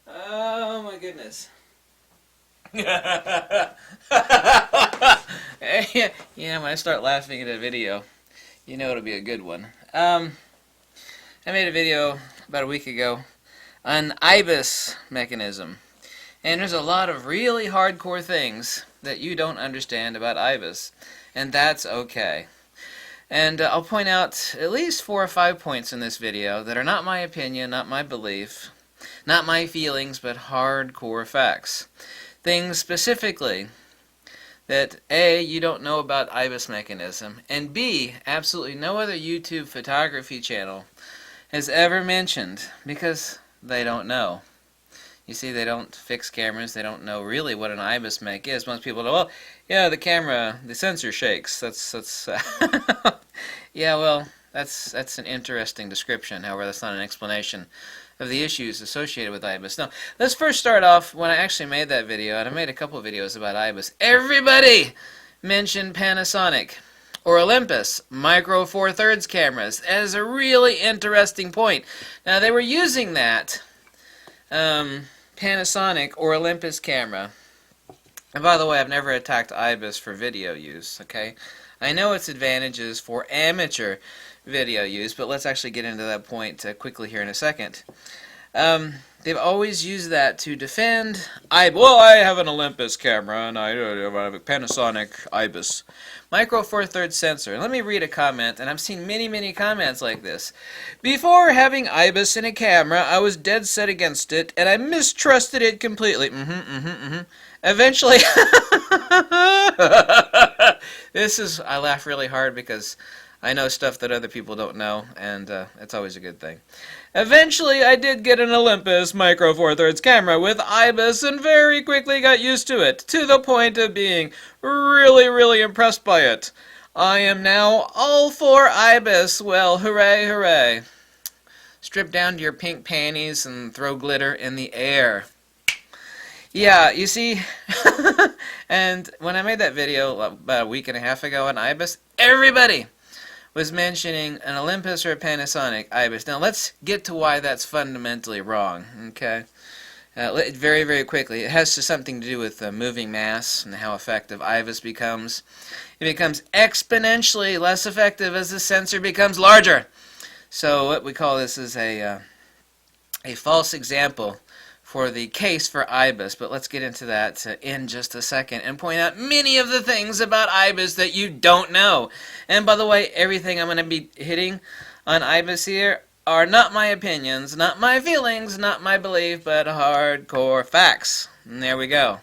Oh my goodness. When I start laughing at a video, you know it'll be a good one. I made a video about a week ago on IBIS mechanism. And there's a lot of really hardcore things that you don't understand about IBIS. And that's okay. And I'll point out at least 4 or 5 points in this video that are not my opinion, not my belief, not my feelings, but hardcore facts. Things specifically that A, you don't know about IBIS mechanism, and B, absolutely no other YouTube photography channel has ever mentioned, because they don't know. You see, they don't fix cameras, they don't know really what an IBIS mech is. Most people know, well, yeah, the camera, the sensor shakes. That's yeah, well, that's an interesting description. However, that's not an explanation of the issues associated with IBIS. Now, let's first start off when I actually made that video, and I made a couple of videos about IBIS. Everybody mentioned Panasonic or Olympus Micro Four Thirds cameras as a really interesting point. Now, they were using that Panasonic or Olympus camera. And by the way, I've never attacked IBIS for video use, okay? I know its advantages for amateur video use, but let's actually get into that point quickly here in a second. They've always used that to defend IBIS. Well, I have an Olympus camera, and I have a Panasonic IBIS. Micro Four Thirds sensor. And let me read a comment, and I've seen many comments like this. Before having IBIS in a camera, I was dead set against it, and I mistrusted it completely. Eventually, I laugh really hard because I know stuff that other people don't know, and it's always a good thing. Eventually, I did get an Olympus Micro Four Thirds camera with IBIS and very quickly got used to it, to the point of being really impressed by it. I am now all for IBIS. Well, hooray, hooray. Strip down to your pink panties and throw glitter in the air. Yeah, you see, and when I made that video about a week and a half ago on IBIS, everybody was mentioning an Olympus or a Panasonic IBIS. Now let's get to why that's fundamentally wrong, okay? Very quickly, it has something to do with moving mass and how effective IBIS becomes. It becomes exponentially less effective as the sensor becomes larger. So what we call this is a false example for the case for IBIS, but let's get into that in just a second and point out many of the things about IBIS that you don't know. And by the way, everything I'm going to be hitting on IBIS here are not my opinions, not my feelings, not my belief, but hardcore facts. And there we go.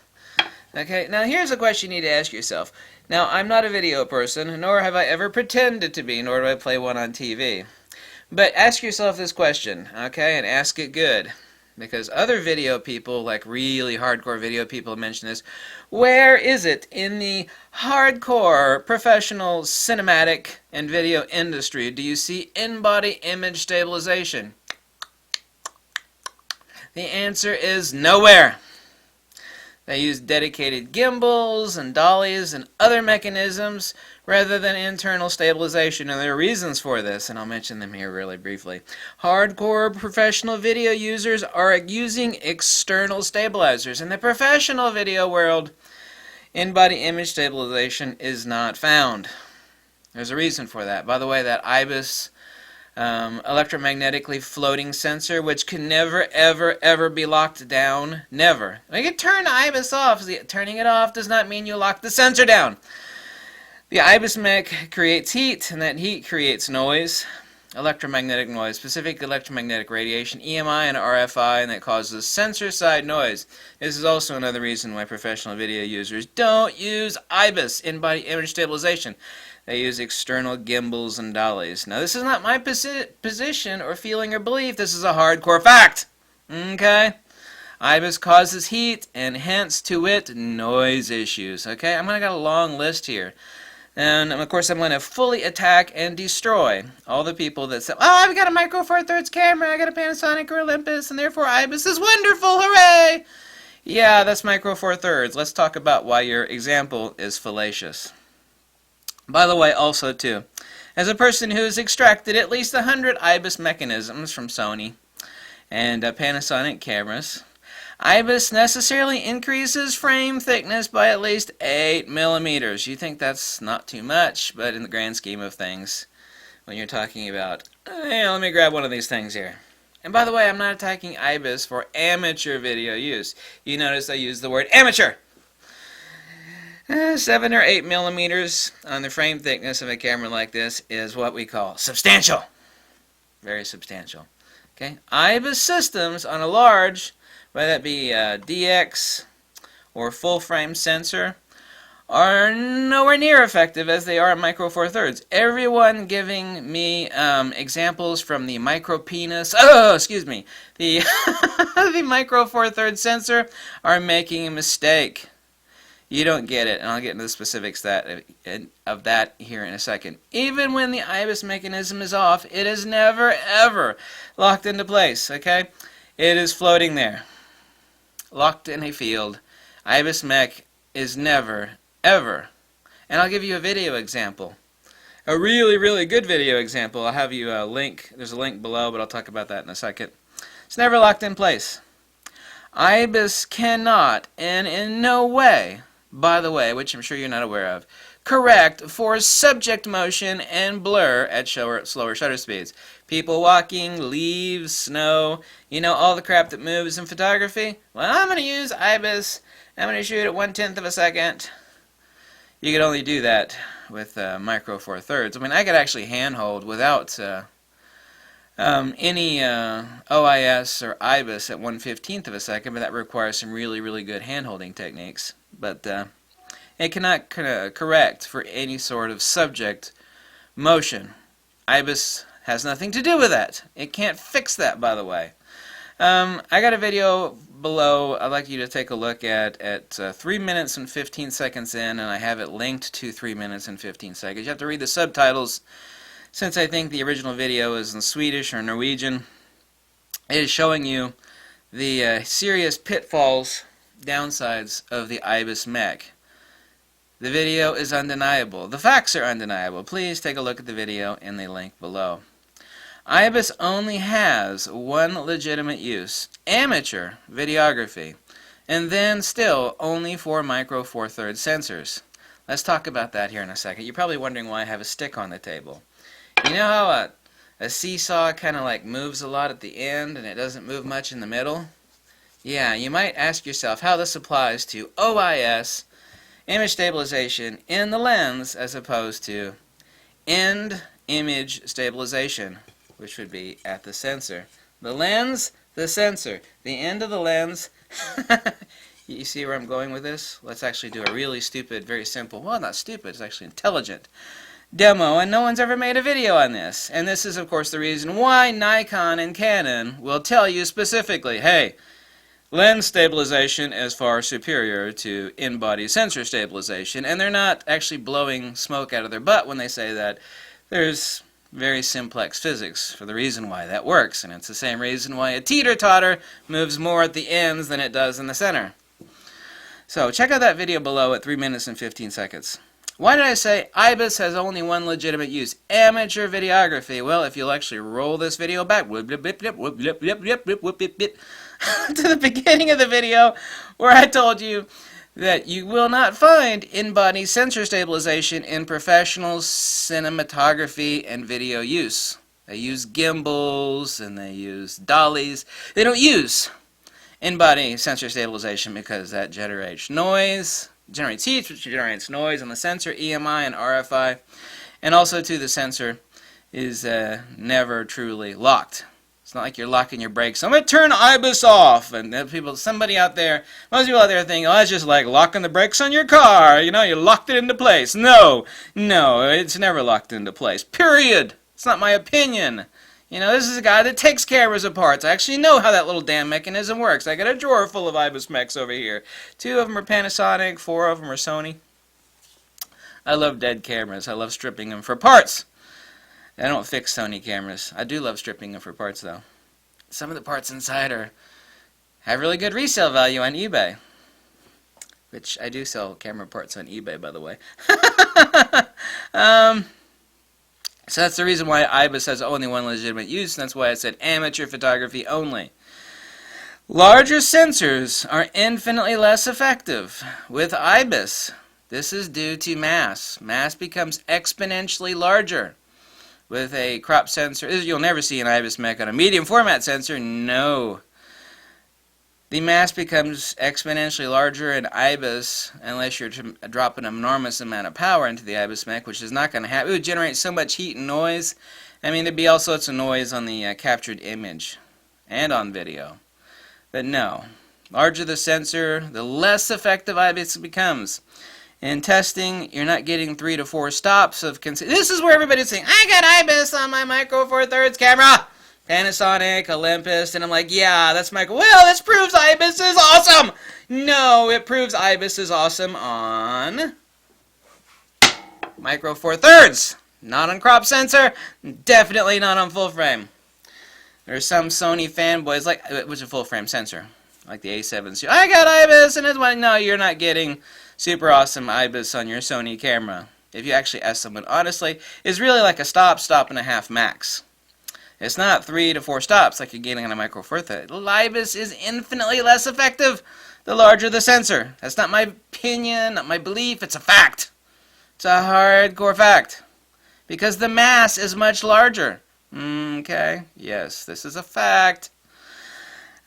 Okay, now here's a question you need to ask yourself. Now, I'm not a video person, nor have I ever pretended to be, nor do I play one on TV. But ask yourself this question, okay, and ask it good. Because other video people, like really hardcore video people, mention this. Where is it in the hardcore professional cinematic and video industry do you see in-body image stabilization? The answer is nowhere. They use dedicated gimbals and dollies and other mechanisms rather than internal stabilization, and there are reasons for this, and I'll mention them here really briefly. Hardcore professional video users are using external stabilizers. In the professional video world, in-body image stabilization is not found. There's a reason for that. By the way, that IBIS electromagnetically floating sensor, which can never ever be locked down. Never. You can turn IBIS off. Turning it off does not mean you lock the sensor down. The IBIS mech creates heat, and that heat creates noise, electromagnetic noise, specific electromagnetic radiation, EMI and RFI, and that causes sensor side noise. This is also another reason why professional video users don't use IBIS, in-body image stabilization. They use external gimbals and dollies. Now, this is not my position or feeling or belief. This is a hardcore fact. Okay? IBIS causes heat, and hence to it, noise issues. Okay? I'm going to got a long list here. And, of course, I'm going to fully attack and destroy all the people that say, oh, I've got a Micro Four Thirds camera, I got a Panasonic or Olympus, and therefore IBIS is wonderful, hooray! Yeah, that's Micro Four Thirds. Let's talk about why your example is fallacious. By the way, also, too, as a person who has extracted at least 100 IBIS mechanisms from Sony, and Panasonic cameras. IBIS necessarily increases frame thickness by at least 8 millimeters. You think that's not too much, but in the grand scheme of things, when you're talking about, hey, let me grab one of these things here. And by the way, I'm not attacking IBIS for amateur video use. You notice I use the word amateur. 7 or 8 millimeters on the frame thickness of a camera like this is what we call substantial. Very substantial. Okay, IBIS systems on a large, whether that be DX or full frame sensor, are nowhere near effective as they are at micro four thirds. Everyone giving me examples from the micro penis, the the micro four thirds sensor are making a mistake. You don't get it, and I'll get into the specifics of that here in a second. Even when the IBIS mechanism is off, it is never ever locked into place, okay? It is floating there, locked in a field. IBIS mech is never ever. And I'll give you a video example. A really, really good video example. I'll have you a link. There's a link below, but I'll talk about that in a second. It's never locked in place. IBIS cannot, and in no way, by the way, which I'm sure you're not aware of, correct for subject motion and blur at slower shutter speeds. People walking, leaves, snow, you know, all the crap that moves in photography. Well, I'm going to use IBIS. I'm going to shoot at 1/10 of a second. You could only do that with micro four thirds. I mean, I could actually handhold without any OIS or IBIS at 1/15 of a second, but that requires some really, really good handholding techniques. But it cannot correct for any sort of subject motion. IBIS has nothing to do with that. It can't fix that, by the way. I got a video below I'd like you to take a look at 3 minutes and 15 seconds in, and I have it linked to 3 minutes and 15 seconds. You have to read the subtitles since I think the original video is in Swedish or Norwegian. It is showing you the serious pitfalls, downsides of the IBIS mech. The video is undeniable. The facts are undeniable. Please take a look at the video in the link below. IBIS only has one legitimate use, amateur videography, and then still only for micro four thirds sensors. Let's talk about that here in a second. You're probably wondering why I have a stick on the table. You know how a seesaw kind of like moves a lot at the end and it doesn't move much in the middle? Yeah, you might ask yourself how this applies to OIS, image stabilization in the lens, as opposed to end image stabilization, which would be at the sensor. The lens, the sensor. The end of the lens. You see where I'm going with this? Let's actually do a really stupid, very simple, well, not stupid, it's actually intelligent demo, and no one's ever made a video on this. And this is, of course, the reason why Nikon and Canon will tell you specifically, hey, lens stabilization is far superior to in-body sensor stabilization, and they're not actually blowing smoke out of their butt when they say that. There's very simplex physics for the reason why that works, and it's the same reason why a teeter-totter moves more at the ends than it does in the center. So check out that video below at 3 minutes and 15 seconds. Why did I say IBIS has only one legitimate use? Amateur videography. Well, if you'll actually roll this video back to the beginning of the video where I told you that you will not find in-body sensor stabilization in professional cinematography and video use. They use gimbals and they use dollies. They don't use in-body sensor stabilization because that generates noise, generates heat, which generates noise on the sensor, EMI and RFI, and also too the sensor is never truly locked. It's not like you're locking your brakes. I'm going to turn IBIS off. And somebody out there, most people out there think, oh, it's just like locking the brakes on your car. You know, you locked it into place. No, it's never locked into place. Period. It's not my opinion. You know, this is a guy that takes cameras apart. I actually know how that little damn mechanism works. I got a drawer full of IBIS mechs over here. 2 of them are Panasonic, 4 of them are Sony. I love dead cameras. I love stripping them for parts. I don't fix Sony cameras. I do love stripping them for parts, though. Some of the parts inside have really good resale value on eBay. Which, I do sell camera parts on eBay, by the way. So that's the reason why IBIS has only one legitimate use, and that's why I said amateur photography only. Larger sensors are infinitely less effective with IBIS. This is due to mass. Mass becomes exponentially larger. With a crop sensor, you'll never see an IBIS mech on a medium format sensor. No. The mass becomes exponentially larger in IBIS unless you're dropping an enormous amount of power into the IBIS mech, which is not going to happen. It would generate so much heat and noise. I mean, there'd be all sorts of noise on the captured image and on video. But no. Larger the sensor, the less effective IBIS becomes. In testing, you're not getting 3 to 4 stops of this is where everybody's saying, I got IBIS on my Micro Four Thirds camera. Panasonic, Olympus, and I'm like, yeah, that's Micro. Well, this proves IBIS is awesome. No, it proves IBIS is awesome on Micro Four Thirds. Not on crop sensor. Definitely not on full frame. There's some Sony fanboys like, which is a full frame sensor, like the A7 II. I got IBIS, and it's like, no, you're not getting super awesome IBIS on your Sony camera. If you actually ask someone honestly, it's really like a stop and a half max. It's not 3 to 4 stops like you're getting on a Micro Four Thirds. IBIS is infinitely less effective the larger the sensor. That's not my opinion, not my belief. It's a fact. It's a hardcore fact. Because the mass is much larger. Okay, yes, this is a fact.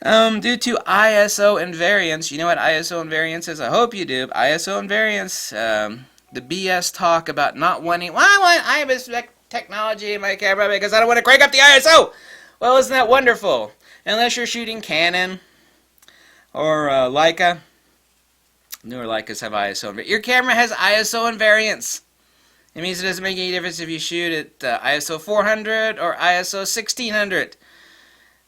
Due to ISO invariance, you know what ISO invariance is? I hope you do. ISO invariance, the BS talk about not wanting, well, I want IBIS technology in my camera because I don't want to crank up the ISO. Well, isn't that wonderful? Unless you're shooting Canon or Leica. Newer Leicas have ISO invariance. Your camera has ISO invariance. It means it doesn't make any difference if you shoot at ISO 400 or ISO 1600.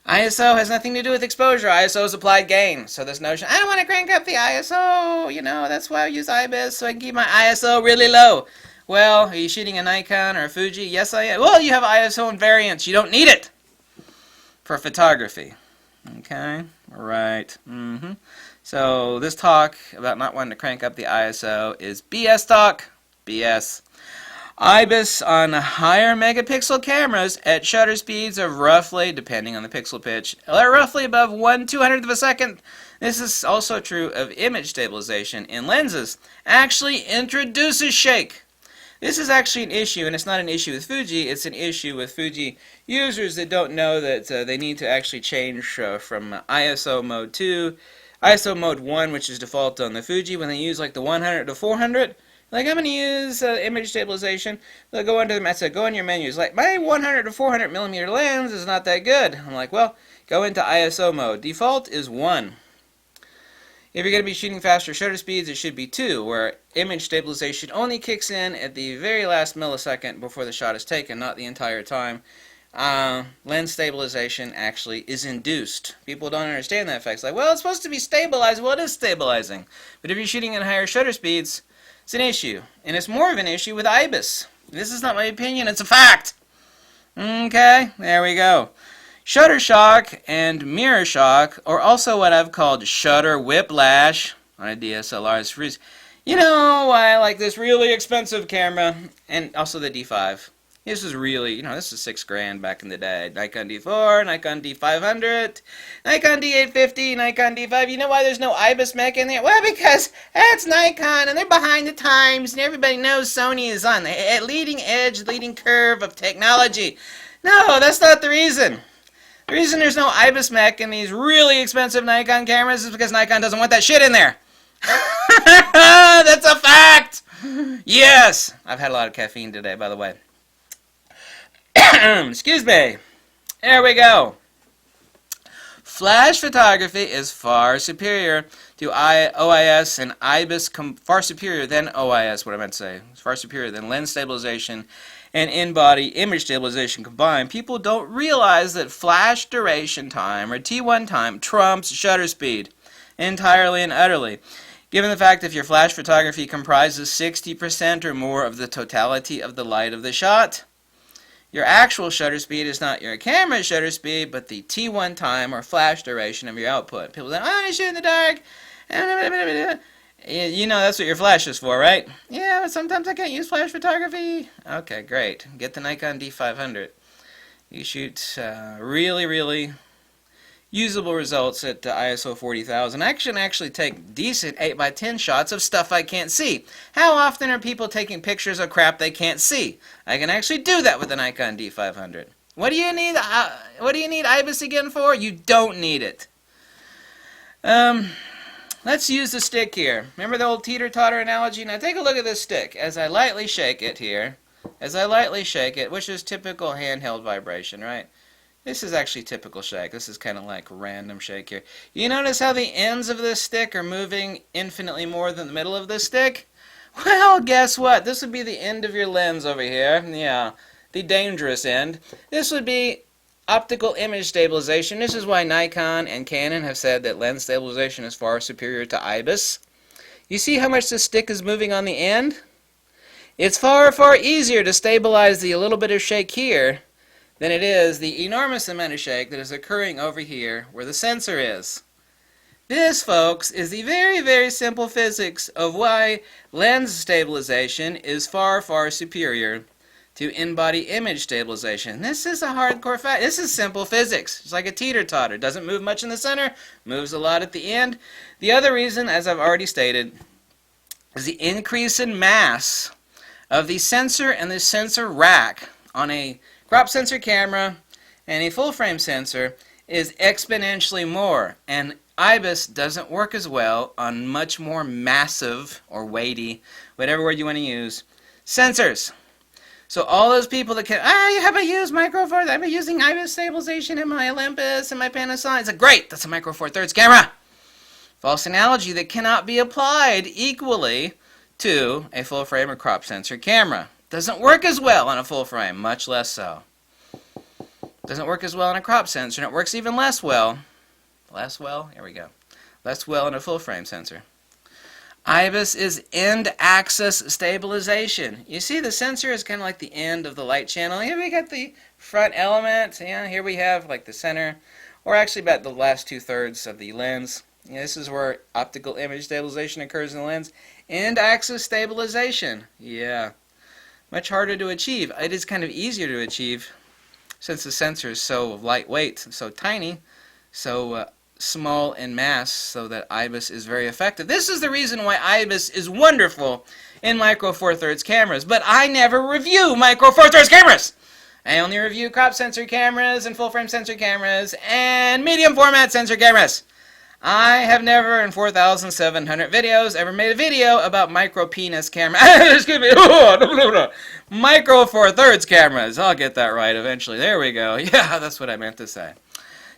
ISO has nothing to do with exposure. ISO is applied gain. So this notion, I don't want to crank up the ISO, you know, that's why I use IBIS, so I can keep my ISO really low. Well, are you shooting a Nikon or a Fuji? Yes, I am. Well, you have ISO invariance. You don't need it for photography. Okay, right. So this talk about not wanting to crank up the ISO is BS talk. BS. IBIS on higher megapixel cameras at shutter speeds of roughly, depending on the pixel pitch, roughly above 1/200th of a second. This is also true of image stabilization in lenses. Actually introduces shake. This is actually an issue, and it's not an issue with Fuji, it's an issue with Fuji users that don't know that they need to actually change from ISO mode 2, ISO mode 1, which is default on the Fuji, when they use like the 100 to 400. Like, I'm going to use image stabilization. They'll go into the, I said, go in your menus. Like, my 100 to 400 millimeter lens is not that good. I'm like, well, go into ISO mode. Default is 1. If you're going to be shooting faster shutter speeds, it should be 2, where image stabilization only kicks in at the very last millisecond before the shot is taken, not the entire time. Lens stabilization actually is induced. People don't understand that fact. It's like, well, it's supposed to be stabilized. Well, it is stabilizing. But if you're shooting at higher shutter speeds, it's an issue. And it's more of an issue with IBIS. This is not my opinion, it's a fact. Okay, there we go. Shutter shock and mirror shock, or also what I've called shutter whiplash on a DSLR. You know why I like this really expensive camera, and also the D5. This is really, you know, this is $6,000 back in the day. Nikon D4, Nikon D500, Nikon D850, Nikon D5. You know why there's no IBIS mech in there? Well, because that's Nikon, and they're behind the times, and everybody knows Sony is on the leading edge, leading curve of technology. No, that's not the reason. The reason there's no IBIS mech in these really expensive Nikon cameras is because Nikon doesn't want that shit in there. That's a fact! Yes! I've had a lot of caffeine today, by the way. Excuse me. There we go. Flash photography is far superior to OIS, and IBIS far superior than OIS, what I meant to say. It's far superior than lens stabilization and in-body image stabilization combined. People don't realize that flash duration time, or T1 time, trumps shutter speed entirely and utterly. Given the fact that if your flash photography comprises 60% or more of the totality of the light of the shot, your actual shutter speed is not your camera's shutter speed, but the T1 time or flash duration of your output. People say, oh, I shoot in the dark. You know that's what your flash is for, right? Yeah, but sometimes I can't use flash photography. Okay, great. Get the Nikon D500. You shoot really, really usable results at ISO 40,000. I can actually take decent 8x10 shots of stuff I can't see. How often are people taking pictures of crap they can't see? I can actually do that with the Nikon D500. What do you need? What do you need IBIS again for? You don't need it. Let's use the stick here. Remember the old teeter-totter analogy? Now take a look at this stick. As I lightly shake it here, as I lightly shake it, which is typical handheld vibration, right? This is actually typical shake. This is kind of like random shake here. You notice how the ends of this stick are moving infinitely more than the middle of this stick? Well, guess what? This would be the end of your lens over here. Yeah, the dangerous end. This would be optical image stabilization. This is why Nikon and Canon have said that lens stabilization is far superior to IBIS. You see how much the stick is moving on the end? It's far, far easier to stabilize the little bit of shake here than it is the enormous amount of shake that is occurring over here where the sensor is. This, folks, is the very, very simple physics of why lens stabilization is far, far superior to in-body image stabilization. This is a hardcore fact. This is simple physics. It's like a teeter-totter. Doesn't move much in the center, moves a lot at the end. The other reason, as I've already stated, is the increase in mass of the sensor and the sensor rack on a crop sensor camera and a full-frame sensor is exponentially more. And IBIS doesn't work as well on much more massive or weighty, whatever word you want to use, sensors. So all those people that can, have I used Micro Four Thirds? I've been using IBIS stabilization in my Olympus and my Panasonic. It's like, great, that's a Micro Four Thirds camera. False analogy that cannot be applied equally to a full frame or crop sensor camera. Doesn't work as well on a full frame, much less so. Doesn't work as well on a crop sensor, and it works even less well. Less well? Here we go. Less well on a full frame sensor. IBIS is end axis stabilization. You see the sensor is kind of like the end of the light channel. Here we got the front element. Yeah, here we have like the center, or actually about the last 2/3 of the lens. Yeah, this is where optical image stabilization occurs in the lens. End axis stabilization. Yeah. Much harder to achieve. It is kind of easier to achieve since the sensor is so lightweight, so tiny, so small in mass, so that IBIS is very effective. This is the reason why IBIS is wonderful in Micro Four Thirds cameras, but I never review Micro Four Thirds cameras. I only review crop sensor cameras and full frame sensor cameras and medium format sensor cameras. I have never in 4,700 videos ever made a video about micro penis camera. Excuse me. Micro Four Thirds cameras. I'll get that right eventually. There we go. Yeah, that's what I meant to say.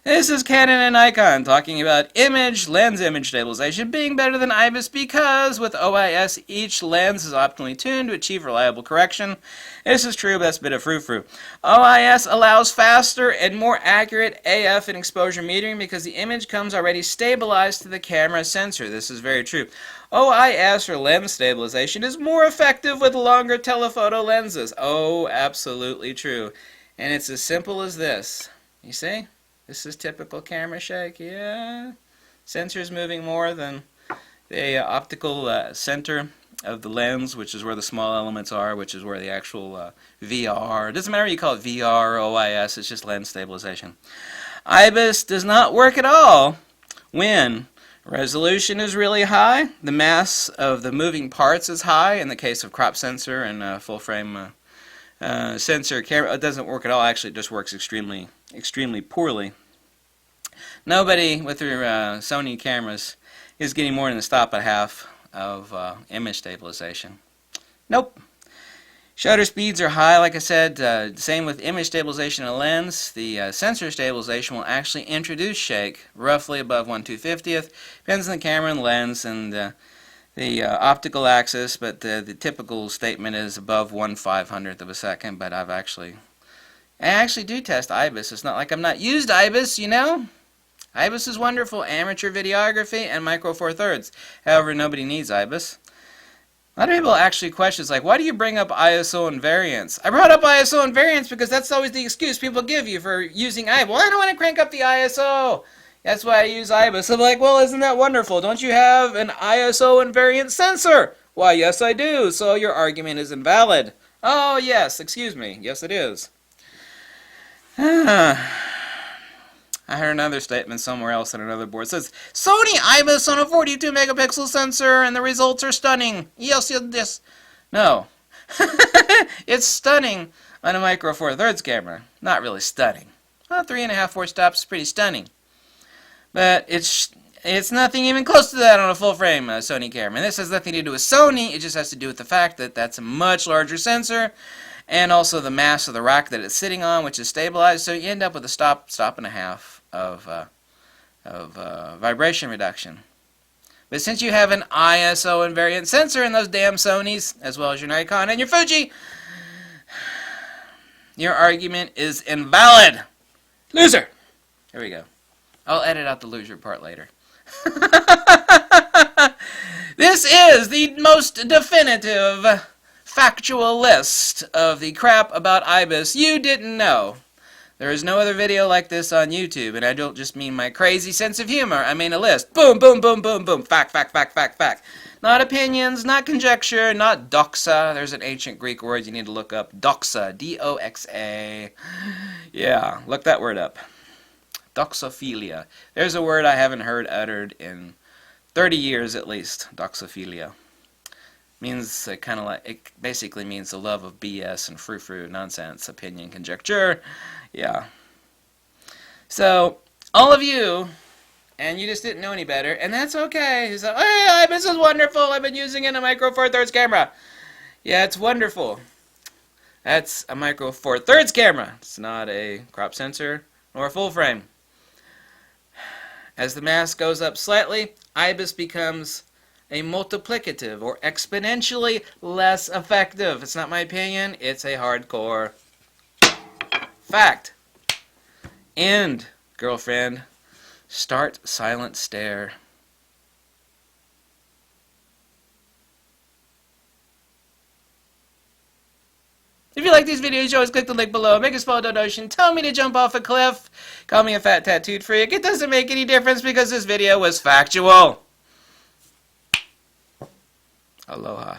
This is Canon and Nikon talking about lens image stabilization being better than IBIS because with OIS each lens is optimally tuned to achieve reliable correction. This is true, but that's a bit of frou-frou. OIS allows faster and more accurate AF and exposure metering because the image comes already stabilized to the camera sensor. This is very true. OIS, or lens stabilization, is more effective with longer telephoto lenses. Oh, absolutely true. And it's as simple as this. You see? This is typical camera shake, yeah. Sensor's moving more than the optical center of the lens, which is where the small elements are, which is where the actual VR. It doesn't matter what you call it, VR or OIS, it's just lens stabilization. IBIS does not work at all when resolution is really high, the mass of the moving parts is high, in the case of crop sensor and full frame sensor camera. It doesn't work at all. Actually, it just works extremely poorly. Nobody with their Sony cameras is getting more than the stop at half of image stabilization. Nope. Shutter speeds are high, like I said. Same with image stabilization of lens. The sensor stabilization will actually introduce shake roughly above 1/250th. Depends on the camera and lens and the optical axis, but the typical statement is above 1/500th of a second. But I actually do test IBIS. It's not like I've not used IBIS, you know. IBIS is wonderful, amateur videography and Micro Four Thirds. However, nobody needs IBIS. A lot of people actually question, like, why do you bring up ISO and variance? I brought up ISO and variance because that's always the excuse people give you for using IBIS. Well, I don't want to crank up the ISO. That's why I use IBIS. I'm like, well, isn't that wonderful? Don't you have an ISO invariant sensor? Why, yes, I do. So your argument is invalid. Oh, yes, excuse me. Yes, it is. I heard another statement somewhere else on another board. It says, Sony IBIS on a 42 megapixel sensor and the results are stunning. Yes, yes, yes. No. It's stunning on a Micro Four Thirds camera. Not really stunning. Well, 3.5, 4 stops is pretty stunning. But it's nothing even close to that on a full frame Sony camera. And this has nothing to do with Sony. It just has to do with the fact that that's a much larger sensor, and also the mass of the rack that it's sitting on, which is stabilized. So you end up with a stop and a half of vibration reduction. But since you have an ISO invariant sensor in those damn Sonys, as well as your Nikon and your Fuji, your argument is invalid. Loser. Here we go. I'll edit out the loser part later. This is the most definitive factual list of the crap about IBIS you didn't know. There is no other video like this on YouTube, and I don't just mean my crazy sense of humor. I mean a list. Boom, boom, boom, boom, boom. Fact, fact, fact, fact, fact. Not opinions, not conjecture, not doxa. There's an ancient Greek word you need to look up. Doxa. D-O-X-A. Yeah, look that word up. Doxophilia. There's a word I haven't heard uttered in 30 years at least. Doxophilia. Means kind of like, it basically means the love of BS and frou-frou, nonsense, opinion, conjecture. Yeah. So, all of you, and you just didn't know any better, and that's okay. You say, hey, this is wonderful. I've been using it in a Micro Four Thirds camera. Yeah, it's wonderful. That's a Micro Four Thirds camera. It's not a crop sensor nor a full frame. As the mass goes up slightly, IBIS becomes a multiplicative or exponentially less effective. It's not my opinion. It's a hardcore fact. End, girlfriend. Start silent stare. If you like these videos, you always click the link below. Make a small donation. Tell me to jump off a cliff. Call me a fat tattooed freak. It doesn't make any difference because this video was factual. Aloha.